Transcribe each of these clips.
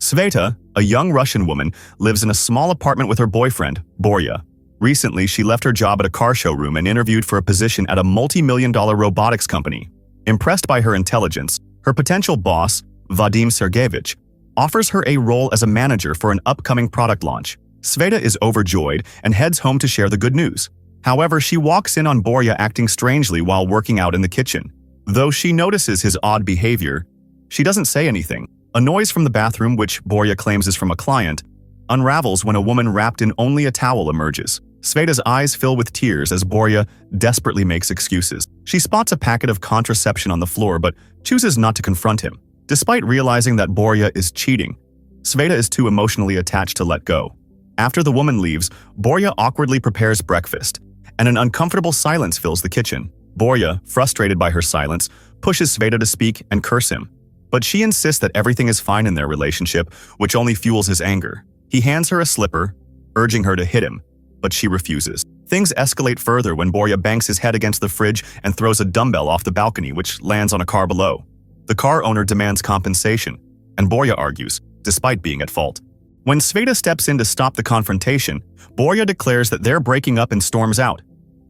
Sveta, a young Russian woman, lives in a small apartment with her boyfriend, Borya. Recently, she left her job at a car showroom and interviewed for a position at a multi-million-dollar robotics company. Impressed by her intelligence, her potential boss, Vadim Sergeyevich, offers her a role as a manager for an upcoming product launch. Sveta is overjoyed and heads home to share the good news. However, she walks in on Borya acting strangely while working out in the kitchen. Though she notices his odd behavior, she doesn't say anything. A noise from the bathroom, which Borya claims is from a client, unravels when a woman wrapped in only a towel emerges. Sveta's eyes fill with tears as Borya desperately makes excuses. She spots a packet of contraception on the floor but chooses not to confront him. Despite realizing that Borya is cheating, Sveta is too emotionally attached to let go. After the woman leaves, Borya awkwardly prepares breakfast, and an uncomfortable silence fills the kitchen. Borya, frustrated by her silence, pushes Sveta to speak and curse him. But she insists that everything is fine in their relationship, which only fuels his anger. He hands her a slipper, urging her to hit him, but she refuses. Things escalate further when Borya bangs his head against the fridge and throws a dumbbell off the balcony, which lands on a car below. The car owner demands compensation, and Borya argues, despite being at fault. When Sveta steps in to stop the confrontation, Borya declares that they're breaking up and storms out,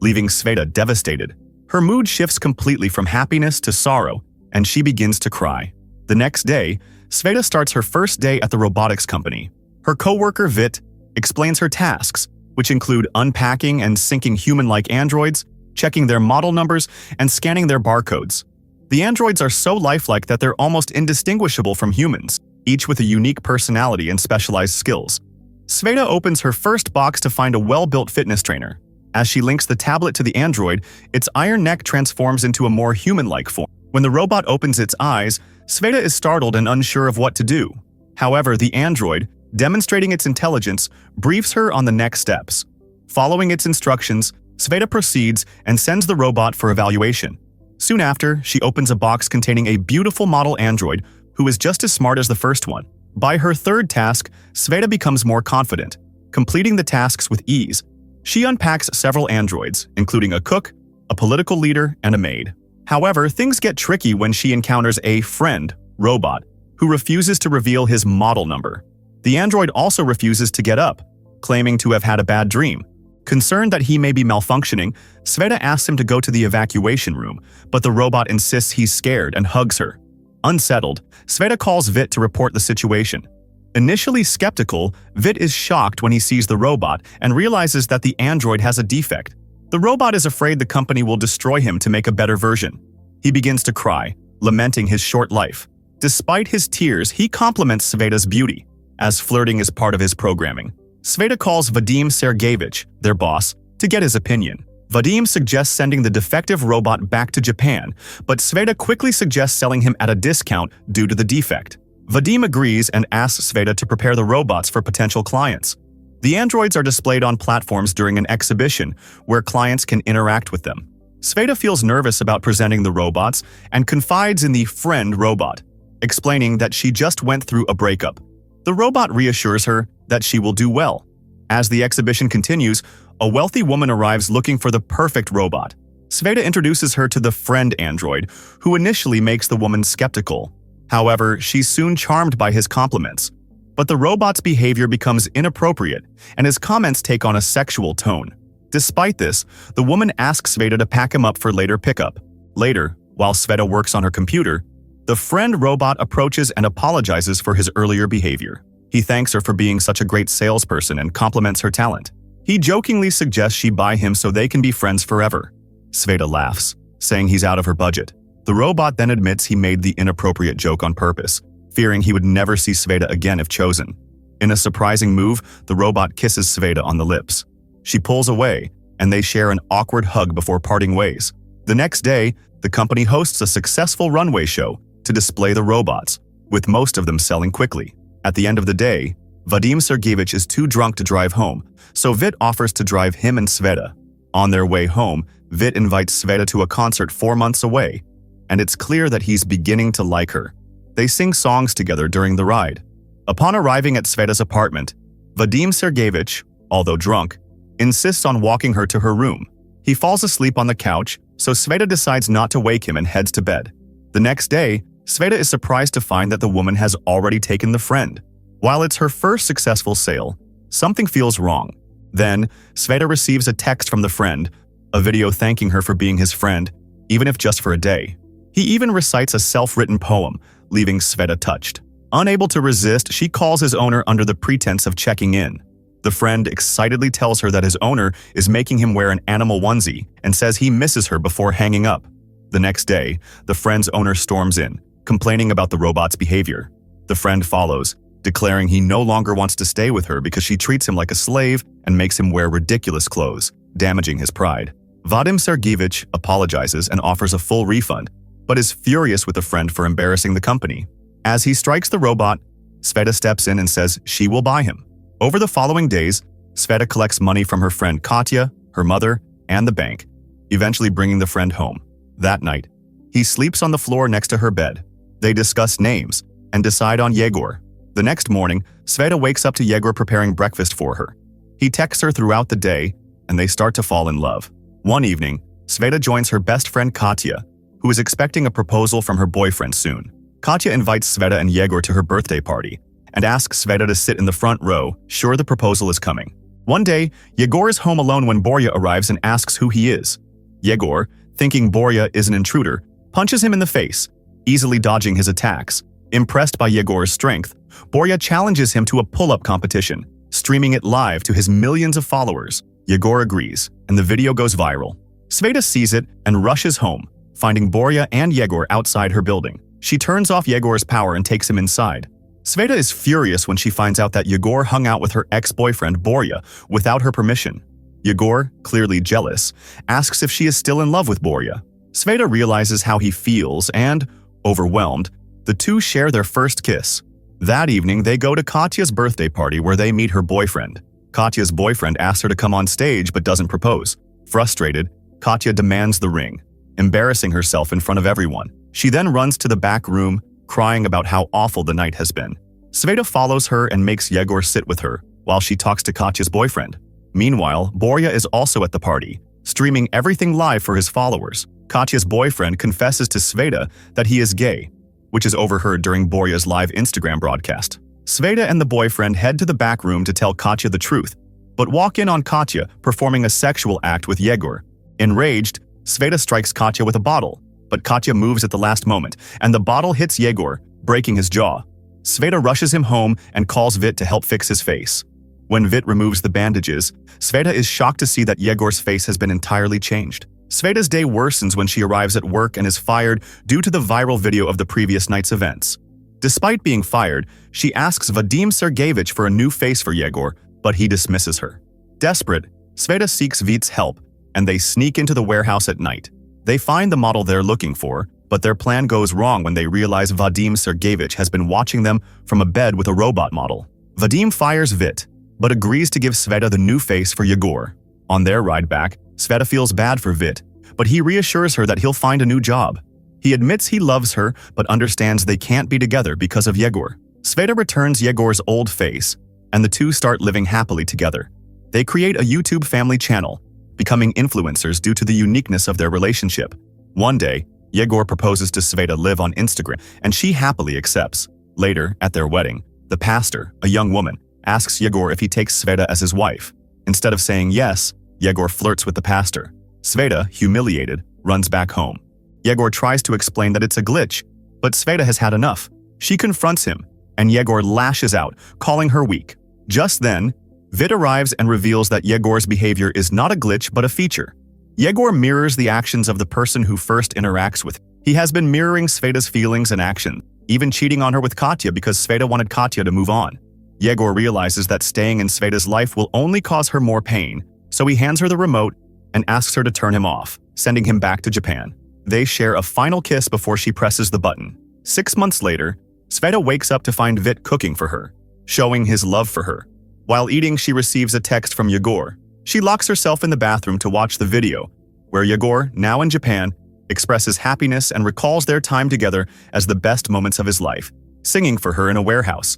leaving Sveta devastated. Her mood shifts completely from happiness to sorrow, and she begins to cry. The next day, Sveta starts her first day at the robotics company. Her coworker Vit explains her tasks, which include unpacking and syncing human-like androids, checking their model numbers, and scanning their barcodes. The androids are so lifelike that they're almost indistinguishable from humans, each with a unique personality and specialized skills. Sveta opens her first box to find a well-built fitness trainer. As she links the tablet to the android, its iron neck transforms into a more human-like form. When the robot opens its eyes, Sveta is startled and unsure of what to do. However, the android, demonstrating its intelligence, briefs her on the next steps. Following its instructions, Sveta proceeds and sends the robot for evaluation. Soon after, she opens a box containing a beautiful model android who is just as smart as the first one. By her third task, Sveta becomes more confident, completing the tasks with ease. She unpacks several androids, including a cook, a political leader, and a maid. However, things get tricky when she encounters a friend robot who refuses to reveal his model number. The android also refuses to get up, claiming to have had a bad dream. Concerned that he may be malfunctioning, Sveta asks him to go to the evacuation room, but the robot insists he's scared and hugs her. Unsettled, Sveta calls Vit to report the situation. Initially skeptical, Vit is shocked when he sees the robot and realizes that the android has a defect. The robot is afraid the company will destroy him to make a better version. He begins to cry, lamenting his short life. Despite his tears, he compliments Sveta's beauty, as flirting is part of his programming. Sveta calls Vadim Sergeyevich, their boss, to get his opinion. Vadim suggests sending the defective robot back to Japan, but Sveta quickly suggests selling him at a discount due to the defect. Vadim agrees and asks Sveta to prepare the robots for potential clients. The androids are displayed on platforms during an exhibition where clients can interact with them. Sveta feels nervous about presenting the robots and confides in the friend robot, explaining that she just went through a breakup. The robot reassures her that she will do well. As the exhibition continues, a wealthy woman arrives looking for the perfect robot. Sveta introduces her to the friend android, who initially makes the woman skeptical. However, she's soon charmed by his compliments. But the robot's behavior becomes inappropriate, and his comments take on a sexual tone. Despite this, the woman asks Sveta to pack him up for later pickup. Later, while Sveta works on her computer, the friend robot approaches and apologizes for his earlier behavior. He thanks her for being such a great salesperson and compliments her talent. He jokingly suggests she buy him so they can be friends forever. Sveta laughs, saying he's out of her budget. The robot then admits he made the inappropriate joke on purpose, fearing he would never see Sveta again if chosen. In a surprising move, the robot kisses Sveta on the lips. She pulls away, and they share an awkward hug before parting ways. The next day, the company hosts a successful runway show to display the robots, with most of them selling quickly. At the end of the day, Vadim Sergeyevich is too drunk to drive home, so Vit offers to drive him and Sveta. On their way home, Vit invites Sveta to a concert 4 months away, and it's clear that he's beginning to like her. They sing songs together during the ride. Upon arriving at Sveta's apartment, Vadim Sergeyevich, although drunk, insists on walking her to her room. He falls asleep on the couch, so Sveta decides not to wake him and heads to bed. The next day, Sveta is surprised to find that the woman has already taken the friend. While it's her first successful sale, something feels wrong. Then, Sveta receives a text from the friend, a video thanking her for being his friend, even if just for a day. He even recites a self-written poem, leaving Sveta touched. Unable to resist, she calls his owner under the pretense of checking in. The friend excitedly tells her that his owner is making him wear an animal onesie and says he misses her before hanging up. The next day, the friend's owner storms in, complaining about the robot's behavior. The friend follows, declaring he no longer wants to stay with her because she treats him like a slave and makes him wear ridiculous clothes, damaging his pride. Vadim Sergeyevich apologizes and offers a full refund, but is furious with the friend for embarrassing the company. As he strikes the robot, Sveta steps in and says she will buy him. Over the following days, Sveta collects money from her friend Katya, her mother, and the bank, eventually bringing the friend home. That night, he sleeps on the floor next to her bed. They discuss names and decide on Yegor. The next morning, Sveta wakes up to Yegor preparing breakfast for her. He texts her throughout the day, and they start to fall in love. One evening, Sveta joins her best friend Katya, who is expecting a proposal from her boyfriend soon. Katya invites Sveta and Yegor to her birthday party and asks Sveta to sit in the front row, sure the proposal is coming. One day, Yegor is home alone when Borya arrives and asks who he is. Yegor, thinking Borya is an intruder, punches him in the face, easily dodging his attacks. Impressed by Yegor's strength, Borya challenges him to a pull-up competition, streaming it live to his millions of followers. Yegor agrees, and the video goes viral. Sveta sees it and rushes home, finding Borya and Yegor outside her building. She turns off Yegor's power and takes him inside. Sveta is furious when she finds out that Yegor hung out with her ex-boyfriend Borya without her permission. Yegor, clearly jealous, asks if she is still in love with Borya. Sveta realizes how he feels and, overwhelmed, the two share their first kiss. That evening, they go to Katya's birthday party where they meet her boyfriend. Katya's boyfriend asks her to come on stage but doesn't propose. Frustrated, Katya demands the ring, embarrassing herself in front of everyone. She then runs to the back room, crying about how awful the night has been. Sveta follows her and makes Yegor sit with her while she talks to Katya's boyfriend. Meanwhile, Borya is also at the party, streaming everything live for his followers. Katya's boyfriend confesses to Sveta that he is gay, which is overheard during Borya's live Instagram broadcast. Sveta and the boyfriend head to the back room to tell Katya the truth, but walk in on Katya performing a sexual act with Yegor. Enraged, Sveta strikes Katya with a bottle, but Katya moves at the last moment, and the bottle hits Yegor, breaking his jaw. Sveta rushes him home and calls Vit to help fix his face. When Vit removes the bandages, Sveta is shocked to see that Yegor's face has been entirely changed. Sveta's day worsens when she arrives at work and is fired due to the viral video of the previous night's events. Despite being fired, she asks Vadim Sergeyevich for a new face for Yegor, but he dismisses her. Desperate, Sveta seeks Vit's help, and they sneak into the warehouse at night. They find the model they're looking for, but their plan goes wrong when they realize Vadim Sergeyevich has been watching them from a bed with a robot model. Vadim fires Vit, but agrees to give Sveta the new face for Yegor. On their ride back, Sveta feels bad for Vit, but he reassures her that he'll find a new job. He admits he loves her, but understands they can't be together because of Yegor. Sveta returns Yegor's old face, and the two start living happily together. They create a YouTube family channel, becoming influencers due to the uniqueness of their relationship. One day, Yegor proposes to Sveta live on Instagram, and she happily accepts. Later, at their wedding, the pastor, a young woman, asks Yegor if he takes Sveta as his wife. Instead of saying yes, Yegor flirts with the pastor. Sveta, humiliated, runs back home. Yegor tries to explain that it's a glitch, but Sveta has had enough. She confronts him, and Yegor lashes out, calling her weak. Just then, Vit arrives and reveals that Yegor's behavior is not a glitch but a feature. Yegor mirrors the actions of the person who first interacts with him. He has been mirroring Sveta's feelings and actions, even cheating on her with Katya because Sveta wanted Katya to move on. Yegor realizes that staying in Sveta's life will only cause her more pain, so he hands her the remote and asks her to turn him off, sending him back to Japan. They share a final kiss before she presses the button. 6 months later, Sveta wakes up to find Vit cooking for her, showing his love for her. While eating, she receives a text from Yegor. She locks herself in the bathroom to watch the video, where Yegor, now in Japan, expresses happiness and recalls their time together as the best moments of his life, singing for her in a warehouse.